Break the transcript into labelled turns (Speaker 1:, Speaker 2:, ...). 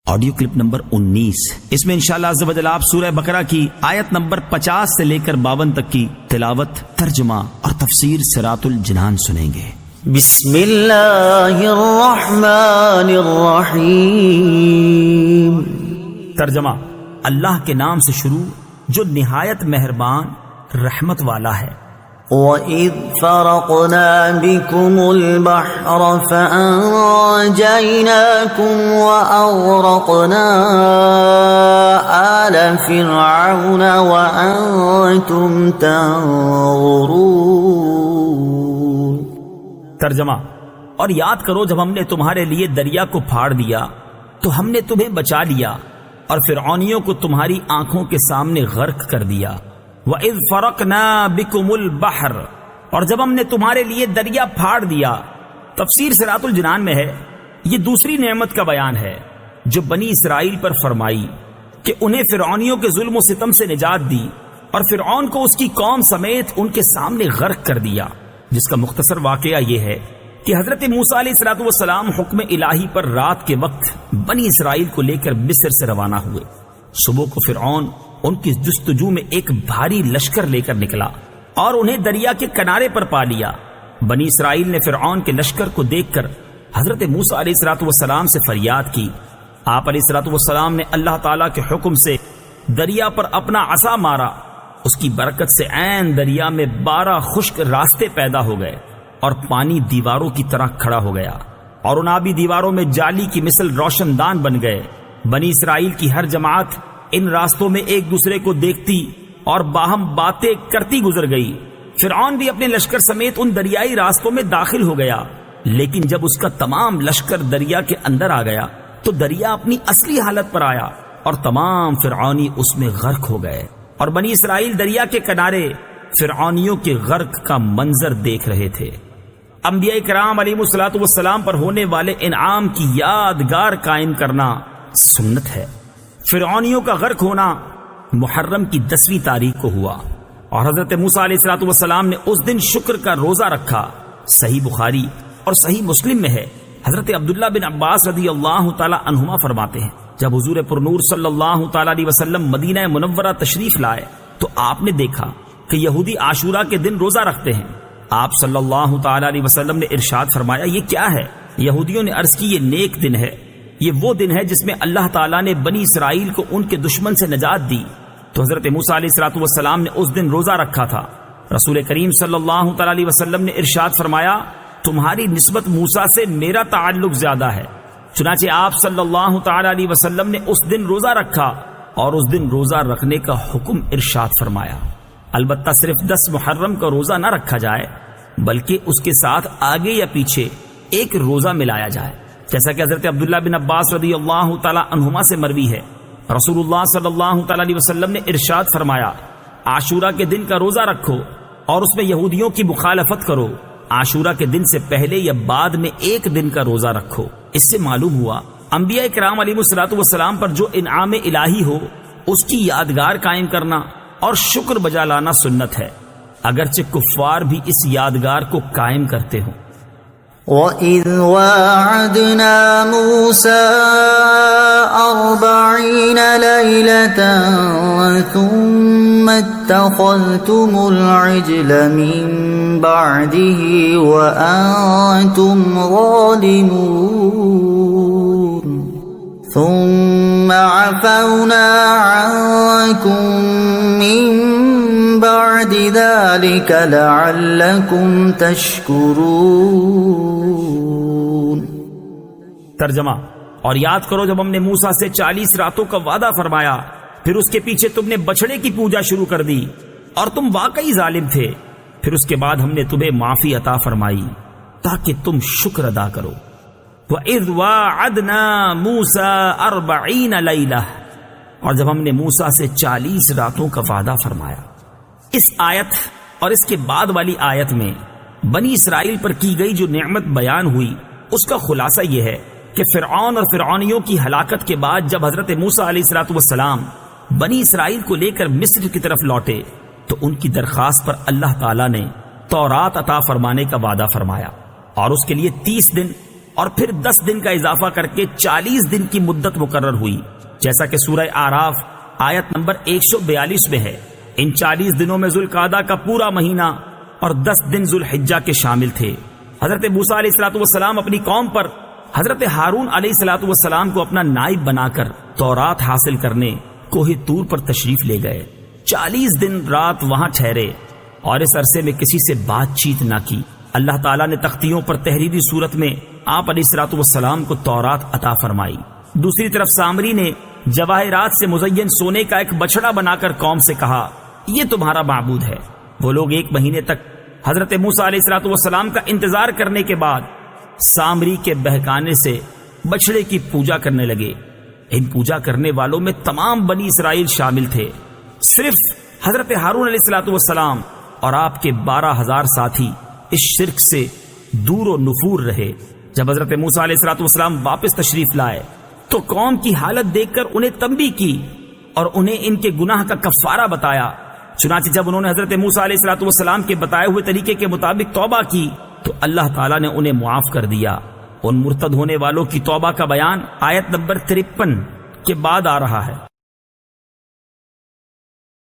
Speaker 1: Audio clip number 19۔ اس میں انشاءاللہ عز و جل آپ سورہ بقرہ کی آیت نمبر 50 سے لے کر 52 تک کی تلاوت، ترجمہ اور تفسیر صراط الجنان سنیں گے۔
Speaker 2: بسم اللہ الرحمن الرحیم۔
Speaker 1: ترجمہ: اللہ کے نام سے شروع جو نہایت مہربان رحمت والا ہے۔
Speaker 2: وَإِذْ فَرَقْنَا بِكُمُ الْبَحْرَ فَأَنْجَيْنَاكُمْ وَأَغْرَقْنَا آلَ فِرْعَوْنَ وَأَنْتُمْ تَنظُرُونَ۔
Speaker 1: ترجمہ: اور یاد کرو جب ہم نے تمہارے لیے دریا کو پھاڑ دیا تو ہم نے تمہیں بچا لیا اور فرعونیوں کو تمہاری آنکھوں کے سامنے غرق کر دیا۔ وَإِذْ فَرَقْنَا بِكُمُ الْبَحْرَ، اور جب ہم نے تمہارے لیے دریا پھاڑ دیا۔ تفسیر صراط الجنان میں ہے یہ دوسری نعمت کا بیان ہے جو بنی اسرائیل پر فرمائی کہ انہیں فرعونیوں کے ظلم و ستم سے نجات دی اور فرعون کو اس کی قوم سمیت ان کے سامنے غرق کر دیا، جس کا مختصر واقعہ یہ ہے کہ حضرت موسیٰ علیہ السلام حکم الہی پر رات کے وقت بنی اسرائیل کو لے کر مصر سے روانہ ہوئے۔ صبح کو فرعون ان کی جستجو میں ایک بھاری لشکر لے کر نکلا اور انہیں دریا کے کنارے پر پا لیا۔ بنی اسرائیل نے فرعون کے لشکر کو دیکھ کر حضرت موسیٰ علیہ السلام سے فریاد کی۔ آپ علیہ السلام نے اللہ تعالیٰ کے حکم سے دریا پر اپنا عصا مارا، اس کی برکت سے عین دریا میں 12 خشک راستے پیدا ہو گئے اور پانی دیواروں کی طرح کھڑا ہو گیا اور ان آبی دیواروں میں جالی کی مثل روشن دان بن گئے۔ بنی اسرائیل کی ہر جماعت ان راستوں میں ایک دوسرے کو دیکھتی اور باہم باتیں کرتی گزر گئی۔ فرعون بھی اپنے لشکر سمیت ان دریائی راستوں میں داخل ہو گیا، لیکن جب اس کا تمام لشکر دریا کے اندر آ گیا تو دریا اپنی اصلی حالت پر آیا اور تمام فرعونی اس میں غرق ہو گئے، اور بنی اسرائیل دریا کے کنارے فرعونیوں کے غرق کا منظر دیکھ رہے تھے۔ انبیاء کرام علیہم السلام پر ہونے والے انعام کی یادگار قائم کرنا سنت ہے۔ فرعونیوں کا غرق ہونا محرم کی 10ویں تاریخ کو ہوا اور حضرت موسیٰ علیہ السلام نے اس دن شکر کا روزہ رکھا۔ صحیح بخاری اور صحیح مسلم میں ہے، حضرت عبداللہ بن عباس رضی اللہ تعالی عنہما فرماتے ہیں جب حضور پرنور صلی اللہ تعالی علیہ وسلم مدینہ منورہ تشریف لائے تو آپ نے دیکھا کہ یہودی عاشورہ کے دن روزہ رکھتے ہیں۔ آپ صلی اللہ تعالی علیہ وسلم نے ارشاد فرمایا یہ کیا ہے؟ یہودیوں نے عرض کی یہ نیک دن ہے، یہ وہ دن ہے جس میں اللہ تعالیٰ نے بنی اسرائیل کو ان کے دشمن سے نجات دی۔ تو حضرت موسیٰ علیہ السلام نے اس دن روزہ رکھا تھا۔ رسول کریم صلی اللہ تعالی علیہ وسلم نے ارشاد فرمایا تمہاری نسبت موسیٰ سے میرا تعلق زیادہ ہے۔ چنانچہ آپ صلی اللہ تعالی علیہ وسلم نے اس دن روزہ رکھا اور اس دن روزہ رکھنے کا حکم ارشاد فرمایا۔ البتہ صرف 10 محرم کا روزہ نہ رکھا جائے بلکہ اس کے ساتھ آگے یا پیچھے ایک روزہ ملایا جائے، جیسا کہ حضرت عبداللہ بن عباس رضی اللہ تعالی عنہما سے مروی ہے۔ رسول اللہ صلی اللہ تعالی علیہ وسلم نے ارشاد فرمایا عاشورہ کے دن کا روزہ رکھو اور اس میں یہودیوں کی مخالفت کرو۔ عاشورہ کے دن سے پہلے یا بعد میں ایک دن کا روزہ رکھو۔ اس سے معلوم ہوا انبیاء کرام علیہ السلام پر جو انعام الہی ہو اس کی یادگار قائم کرنا اور شکر بجا لانا سنت ہے، اگرچہ کفار بھی اس یادگار کو قائم کرتے ہوں۔
Speaker 2: وَإِذْ وَاعَدْنَا مُوسَىٰ 40 لَيْلَةً ثُمَّ اتَّخَذْتُمُ الْعِجْلَ مِن بَعْدِهِ وَأَنْتُمْ ظَالِمُونَ ثُمَّ عَفَوْنَا عَنْكُمْ مِن بَعْدِ ذَلِكَ لَعَلَّكُمْ تَشْكُرُونَ۔
Speaker 1: ترجمہ: اور یاد کرو جب ہم نے موسیٰ سے 40 راتوں کا وعدہ فرمایا، پھر اس کے پیچھے تم نے بچڑے کی پوجا شروع کر دی اور تم واقعی ظالم تھے، پھر اس کے بعد ہم نے تمہیں معافی عطا فرمائی تاکہ تم شکر ادا کرو۔ وَإِذْ وَاعَدْنَا مُوسَىٰ 40 لَيْلَةً، اور جب ہم نے موسیٰ سے 40 راتوں کا وعدہ فرمایا۔ اس آیت اور اس کے بعد والی آیت میں بنی اسرائیل پر کی گئی جو نعمت بیان ہوئی اس کا خلاصہ یہ ہے کہ فرعون اور فرعونیوں کی ہلاکت کے بعد جب حضرت موسیٰ علیہ السلام بنی اسرائیل کو لے کر مصر کی طرف لوٹے تو ان کی درخواست پر اللہ تعالیٰ نے تورات عطا فرمانے کا وعدہ فرمایا اور اس کے لیے 30 دن اور پھر 10 دن کا اضافہ کر کے 40 دن کی مدت مقرر ہوئی، جیسا کہ سورہ اعراف آیت نمبر 142 میں ہے۔ ان 40 دنوں میں ذوالقعدہ کا پورا مہینہ اور 10 دن ذوالحجہ کے شامل تھے۔ حضرت موسیٰ علیہ الصلوۃ والسلام اپنی قوم پر حضرت ہارون علیہ الصلوۃ والسلام کو اپنا نائب بنا کر تورات حاصل کرنے کوہ طور پر تشریف لے گئے۔ 40 دن رات وہاں ٹھہرے اور اس عرصے میں کسی سے بات چیت نہ کی۔ اللہ تعالیٰ نے تختیوں پر تحریری صورت میں آپ علیہ الصلوۃ والسلام کو تورات عطا فرمائی۔ دوسری طرف سامری نے جواہرات سے مزین سونے کا ایک بچڑا بنا کر قوم سے کہا، یہ تمہارا معبود ہے۔ وہ لوگ 1 مہینے تک حضرت موسیٰ علیہ الصلوۃ والسلام کا انتظار کرنے کے بعد سامری کے بہکانے سے بچڑے کی پوجا کرنے لگے۔ ان پوجا کرنے والوں میں تمام بنی اسرائیل شامل تھے، صرف حضرت ہارون علیہ الصلوۃ والسلام اور آپ کے 12,000 ساتھی اس شرک سے دور و نفور رہے۔ جب حضرت موسیٰ علیہ الصلوۃ والسلام واپس تشریف لائے تو قوم کی حالت دیکھ کر انہیں تنبیہ کی اور انہیں ان کے گناہ کا کفارہ بتایا۔ چنانچہ جب انہوں نے حضرت موسیٰ علیہ الصلوۃ والسلام کے بتائے ہوئے طریقے کے مطابق توبہ کی تو اللہ تعالیٰ نے انہیں معاف کر دیا۔ ان مرتد ہونے والوں کی توبہ کا بیان آیت نمبر 53 کے بعد آ رہا ہے۔